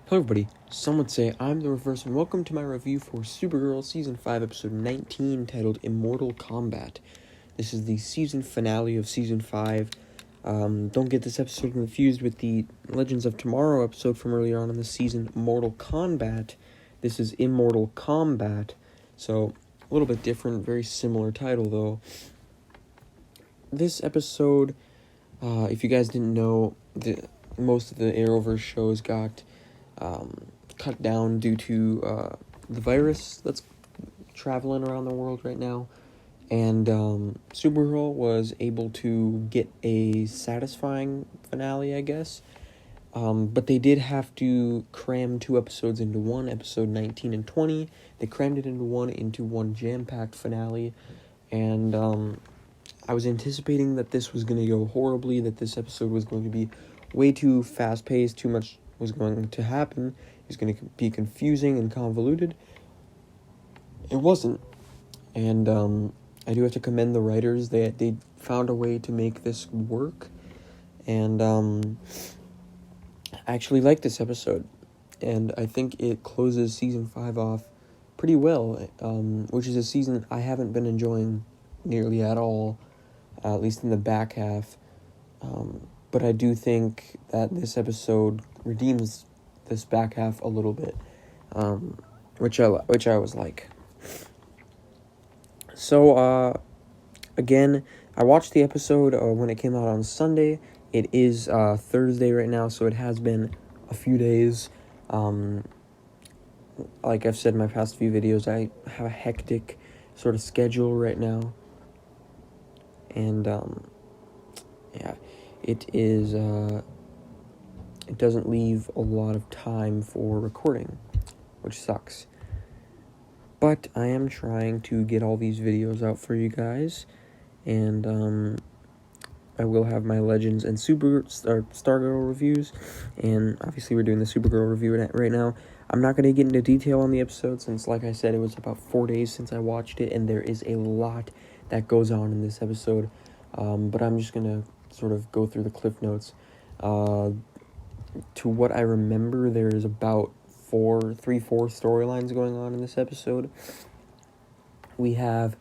Hello everybody, some would say I'm the reverse, and welcome to my review for Supergirl Season 5, Episode 19, titled Immortal Kombat. This is the season finale of Season 5. Don't get this episode confused with the Legends of Tomorrow episode from earlier on in the season, Mortal Kombat. This is Immortal Kombat, so a little bit different, very similar title though. This episode, if you guys didn't know, most of the Arrowverse shows got cut down due to the virus that's traveling around the world right now, and Supergirl was able to get a satisfying finale, I guess, but they did have to cram 2 episodes into one, episode 19 and 20. They crammed it into one jam-packed finale, and I was anticipating that this was going to go horribly, that this episode was going to be way too fast-paced, too much was going to happen, it was going to be confusing and convoluted. It wasn't, and I do have to commend the writers. They found a way to make this work, and I actually like this episode, and I think it closes Season 5 off pretty well, which is a season I haven't been enjoying nearly at all, at least in the back half. But I do think that this episode redeems this back half a little bit, which I was like. So, again, I watched the episode when it came out on Sunday. It is Thursday right now, so it has been a few days. Like I've said in my past few videos, I have a hectic sort of schedule right now. And, yeah, it is, it doesn't leave a lot of time for recording, which sucks. But I am trying to get all these videos out for you guys, and I will have my Legends and Stargirl reviews, and obviously we're doing the Supergirl review right now. I'm not going to get into detail on the episode since, like I said, it was about 4 days since I watched it, and there is a lot that goes on in this episode, but I'm just going to sort of go through the cliff notes. To what I remember, there is about 4 storylines going on in this episode. We have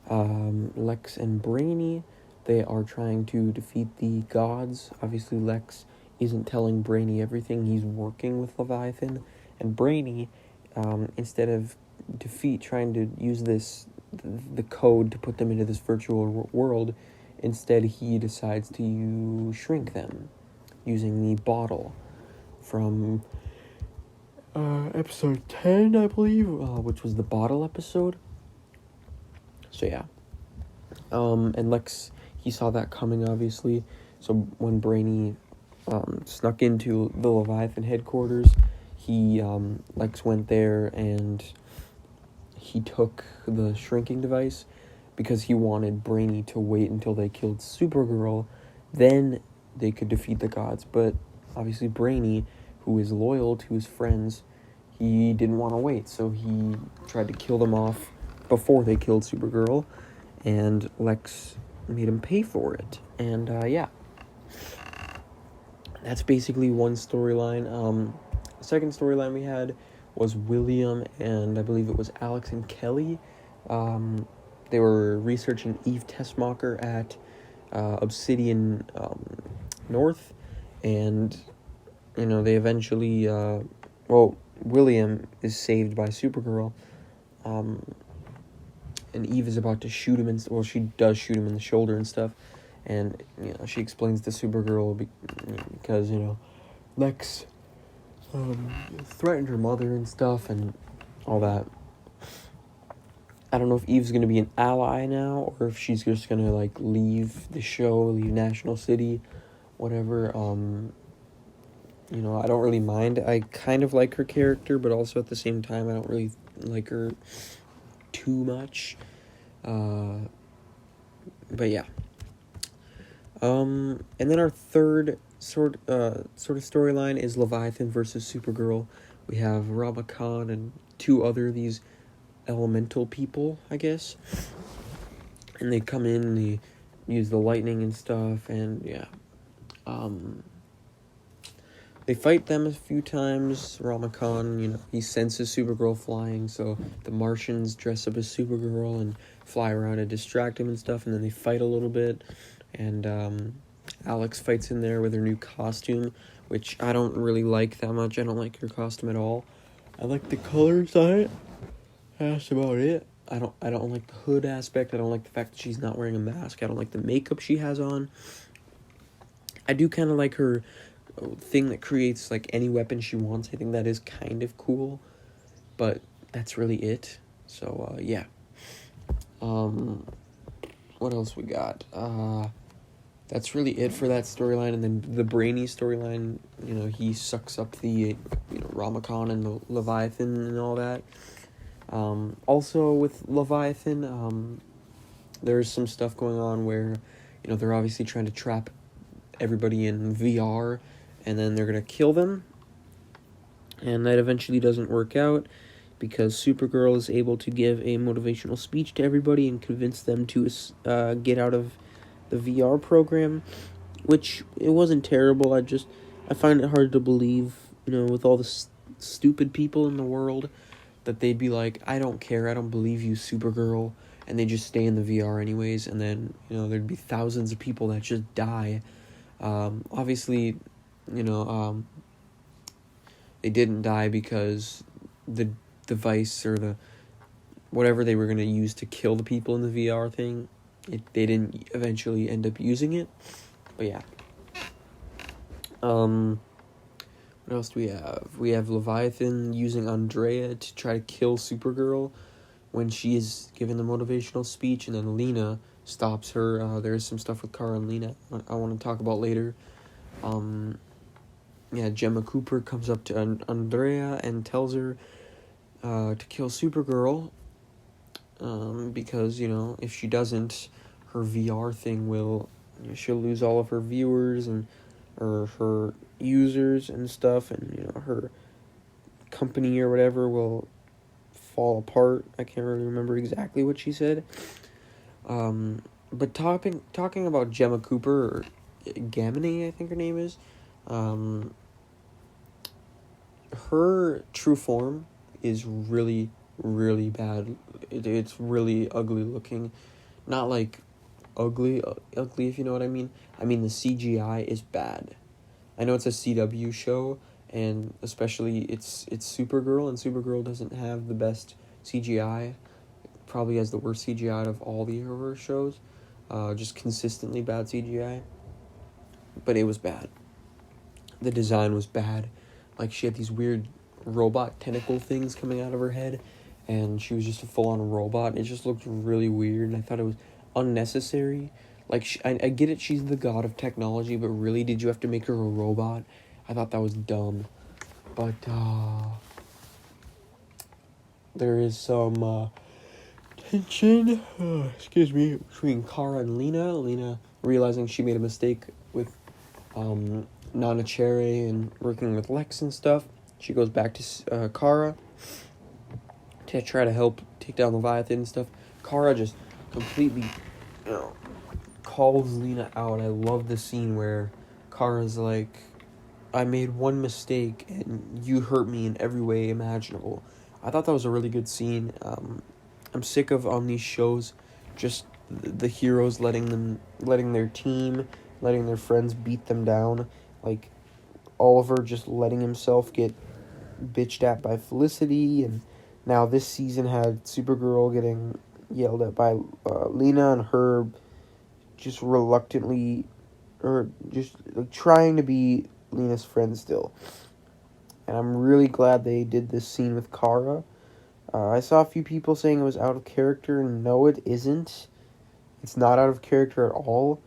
Lex and Brainy. They are trying to defeat the gods. Obviously, Lex isn't telling Brainy everything. He's working with Leviathan. And Brainy, instead of trying to use the code to put them into this virtual world, instead he decides to shrink them using the bottle from episode 10, I believe, which was the bottle episode. So yeah. And Lex, he saw that coming, obviously. So when Brainy snuck into the Leviathan headquarters, Lex went there and he took the shrinking device because he wanted Brainy to wait until they killed Supergirl, then they could defeat the gods. But obviously Brainy, who is loyal to his friends, he didn't want to wait, so he tried to kill them off before they killed Supergirl, and Lex made him pay for it. And yeah, that's basically one storyline. The second storyline we had was William and I believe it was Alex and Kelly. They were researching Eve Tessmacher at Obsidian North, and they eventually William is saved by Supergirl, and Eve is about to shoot him she does shoot him in the shoulder and stuff, and she explains to Supergirl because Lex threatened her mother and stuff and all that. I don't know if Eve's going to be an ally now, or if she's just going to, leave the show, leave National City, whatever. I don't really mind. I kind of like her character, but also at the same time, I don't really like her too much. But yeah. And then our third sort of storyline is Leviathan versus Supergirl. We have Rama Khan and 2 other these elemental people, I guess, and they come in and they use the lightning and stuff, and yeah, they fight them a few times. Ramakon, he senses Supergirl flying, so the Martians dress up as Supergirl and fly around and distract him and stuff, and then they fight a little bit, and Alex fights in there with her new costume, which I don't really like that much. I don't like her costume at all. I like the colors on it. That's about it. I don't like the hood aspect. I don't like the fact that she's not wearing a mask. I don't like the makeup she has on. I do kind of like her thing that creates like any weapon she wants. I think that is kind of cool, but that's really it. So yeah. What else we got? That's really it for that storyline. And then the Brainy storyline, he sucks up the Ramakon and the Leviathan and all that. Also with Leviathan, there's some stuff going on where they're obviously trying to trap everybody in VR, and then they're gonna kill them, and that eventually doesn't work out because Supergirl is able to give a motivational speech to everybody and convince them to get out of the VR program, which it wasn't terrible. I find it hard to believe, with all the stupid people in the world, that they'd be like, I don't care, I don't believe you, Supergirl, and they just stay in the VR anyways, and then there'd be thousands of people that just die. Obviously, they didn't die because the device or the whatever they were going to use to kill the people in the VR thing, they didn't eventually end up using it. But yeah. What else do we have? We have Leviathan using Andrea to try to kill Supergirl when she is given the motivational speech, and then Lena stops her. There's some stuff with Kara and Lena I want to talk about later. Gemma Cooper comes up to Andrea and tells her to kill Supergirl, because, if she doesn't, her VR thing she'll lose all of her viewers or her users and stuff, and, her company or whatever will fall apart. I can't really remember exactly what she said. But talking about Gemma Cooper, or Gamini, I think her name is, her true form is really, really bad. It's really ugly looking. Not like ugly if you know what I mean. I mean, the CGI is bad. I know it's a CW show, and especially it's Supergirl, and Supergirl doesn't have the best CGI. Probably has the worst CGI out of all the horror shows. Just consistently bad CGI. But it was bad. The design was bad. Like, she had these weird robot tentacle things coming out of her head, and she was just a full-on robot. It just looked really weird, and I thought it was unnecessary. Like, I get it, she's the god of technology, but really, did you have to make her a robot? I thought that was dumb. But, there is some, tension, between Kara and Lena. Lena realizing she made a mistake with, Nana Cherry and working with Lex and stuff. She goes back to, Kara to try to help take down Leviathan and stuff. Kara just completely, calls Lena out. I love the scene where Kara's like, I made one mistake and you hurt me in every way imaginable. I thought that was a really good scene. I'm sick of on these shows just the heroes letting their team, letting their friends beat them down. Like Oliver just letting himself get bitched at by Felicity, and now this season had Supergirl getting yelled at by Lena, and her just reluctantly, or just trying to be Lena's friend still. And I'm really glad they did this scene with Kara. I saw a few people saying it was out of character, and no, it isn't. It's not out of character at all.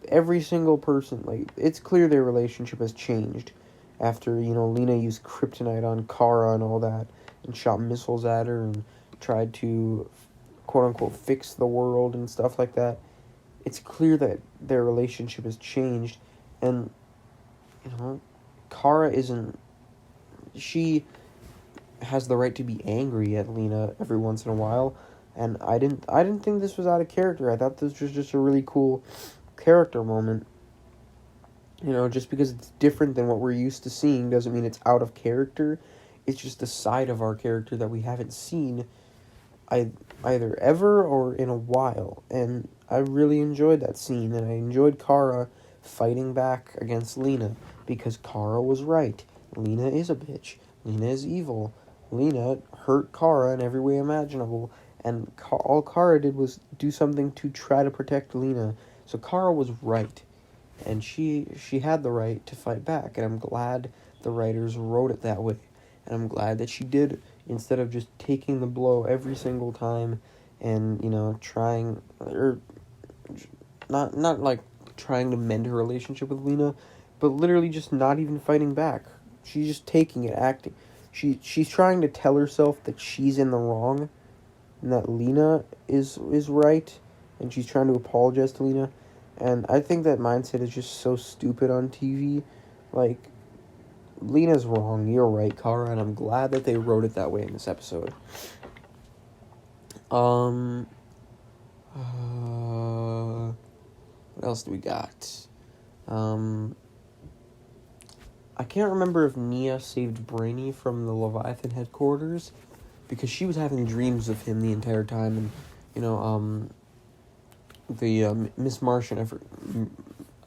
Every single person, like, it's clear their relationship has changed after, Lena used kryptonite on Kara and all that, and shot missiles at her, and tried to, quote-unquote, fix the world and stuff like that. It's clear that their relationship has changed, and, Kara isn't... She has the right to be angry at Lena every once in a while, and I didn't think this was out of character. I thought this was just a really cool character moment. Just because it's different than what we're used to seeing doesn't mean it's out of character. It's just a side of our character that we haven't seen either ever or in a while. And I really enjoyed that scene, and I enjoyed Kara fighting back against Lena, because Kara was right. Lena is a bitch. Lena is evil. Lena hurt Kara in every way imaginable, and all Kara did was do something to try to protect Lena. So Kara was right, and she had the right to fight back, and I'm glad the writers wrote it that way. And I'm glad that she did, instead of just taking the blow every single time and, trying, or not like trying to mend her relationship with Lena, but literally just not even fighting back. She's just taking it, acting. She's trying to tell herself that she's in the wrong and that Lena is right, and she's trying to apologize to Lena. And I think that mindset is just so stupid on TV. Like, Lena's wrong, you're right, Kara, and I'm glad that they wrote it that way in this episode. What else do we got? I can't remember if Nia saved Brainy from the Leviathan headquarters, because she was having dreams of him the entire time, and, the Miss Martian,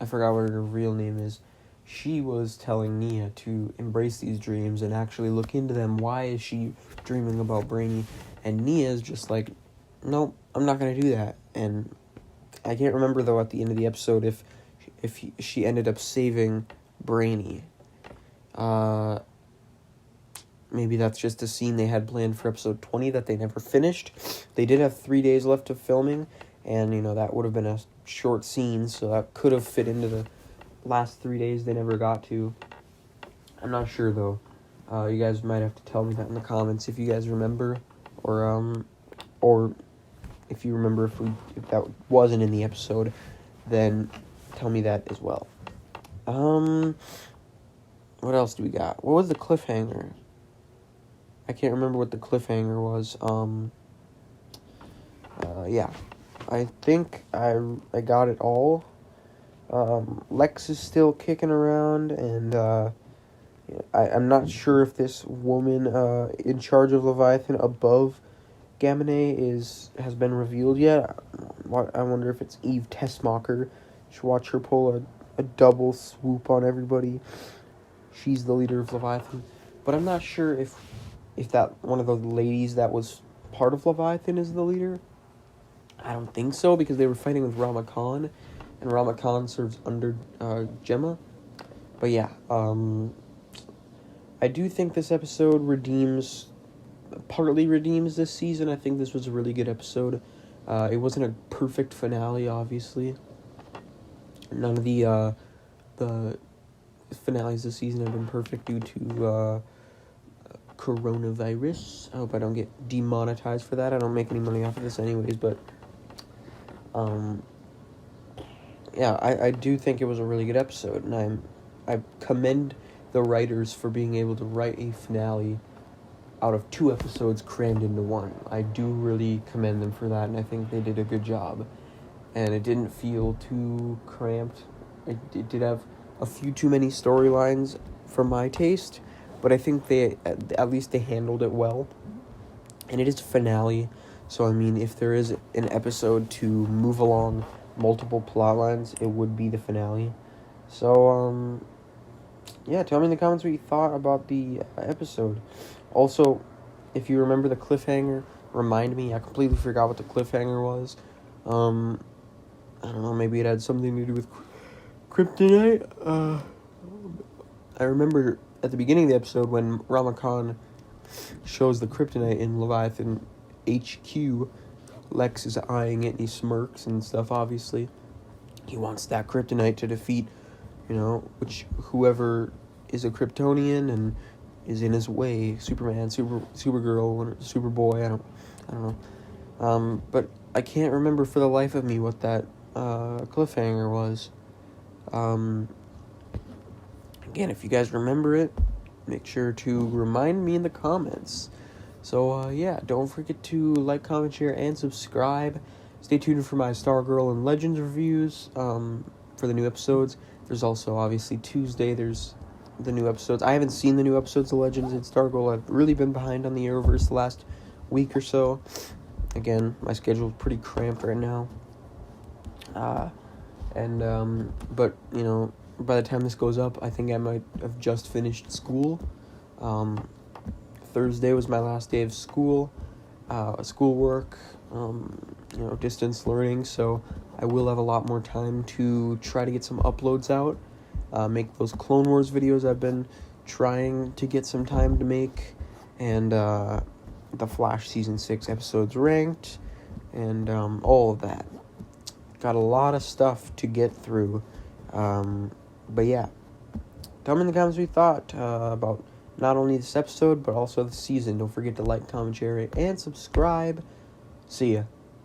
I forgot what her real name is, she was telling Nia to embrace these dreams and actually look into them. Why is she dreaming about Brainy? And Nia's just like, nope, I'm not going to do that. And I can't remember, though, at the end of the episode if she ended up saving Brainy. Maybe that's just a scene they had planned for episode 20 that they never finished. They did have 3 days left of filming, and, that would have been a short scene, so that could have fit into the last 3 days they never got to. I'm not sure, though. You guys might have to tell me that in the comments if you guys remember, or if you remember if that wasn't in the episode, then tell me that as well. What else do we got? What was the cliffhanger? I can't remember what the cliffhanger was. Yeah. I think I got it all. Lex is still kicking around, and I'm not sure if this woman in charge of Leviathan above Gamine has been revealed yet. I wonder if it's Eve Tessmacher. Should watch her pull a double swoop on everybody. She's the leader of Leviathan. But I'm not sure if that one of the ladies that was part of Leviathan is the leader. I don't think so, because they were fighting with Rama-Khan, and Rama-Khan serves under Gemma. But yeah, I do think this episode partly redeems this season. I think this was a really good episode. It wasn't a perfect finale, obviously. None of the finales this season have been perfect due to coronavirus. I hope I don't get demonetized for that. I don't make any money off of this anyways, but yeah, I do think it was a really good episode, and I commend the writers for being able to write a finale out of 2 episodes crammed into one. I do really commend them for that, and I think they did a good job. And it didn't feel too cramped. It did have a few too many storylines for my taste, but I think at least they handled it well. And it is a finale, so I mean, if there is an episode to move along multiple plot lines, it would be the finale. So, yeah, tell me in the comments what you thought about the episode. Also, if you remember the cliffhanger, remind me. I completely forgot what the cliffhanger was. I don't know, maybe it had something to do with kryptonite. I remember at the beginning of the episode when Rama-Khan shows the kryptonite in Leviathan HQ, Lex is eyeing it and he smirks and stuff, obviously. He wants that kryptonite to defeat, whoever is a Kryptonian and is in his way. Superman, Supergirl, Superboy, I don't know. But I can't remember for the life of me what that cliffhanger was. Again, if you guys remember it, make sure to remind me in the comments. So, yeah, don't forget to like, comment, share, and subscribe. Stay tuned for my Stargirl and Legends reviews for the new episodes. There's also, obviously, Tuesday, there's the new episodes. I haven't seen the new episodes of Legends in Stargirl. I've really been behind on the Arrowverse the last week or so. Again, my schedule's pretty cramped right now. But, you know, by the time this goes up, I think I might have just finished school. Thursday was my last day of school, schoolwork, distance learning, so I will have a lot more time to try to get some uploads out, make those Clone Wars videos I've been trying to get some time to make, and the Flash Season 6 episodes ranked, and all of that. Got a lot of stuff to get through, but yeah, tell me in the comments what you thought about not only this episode, but also the season. Don't forget to like, comment, share, and subscribe. See ya.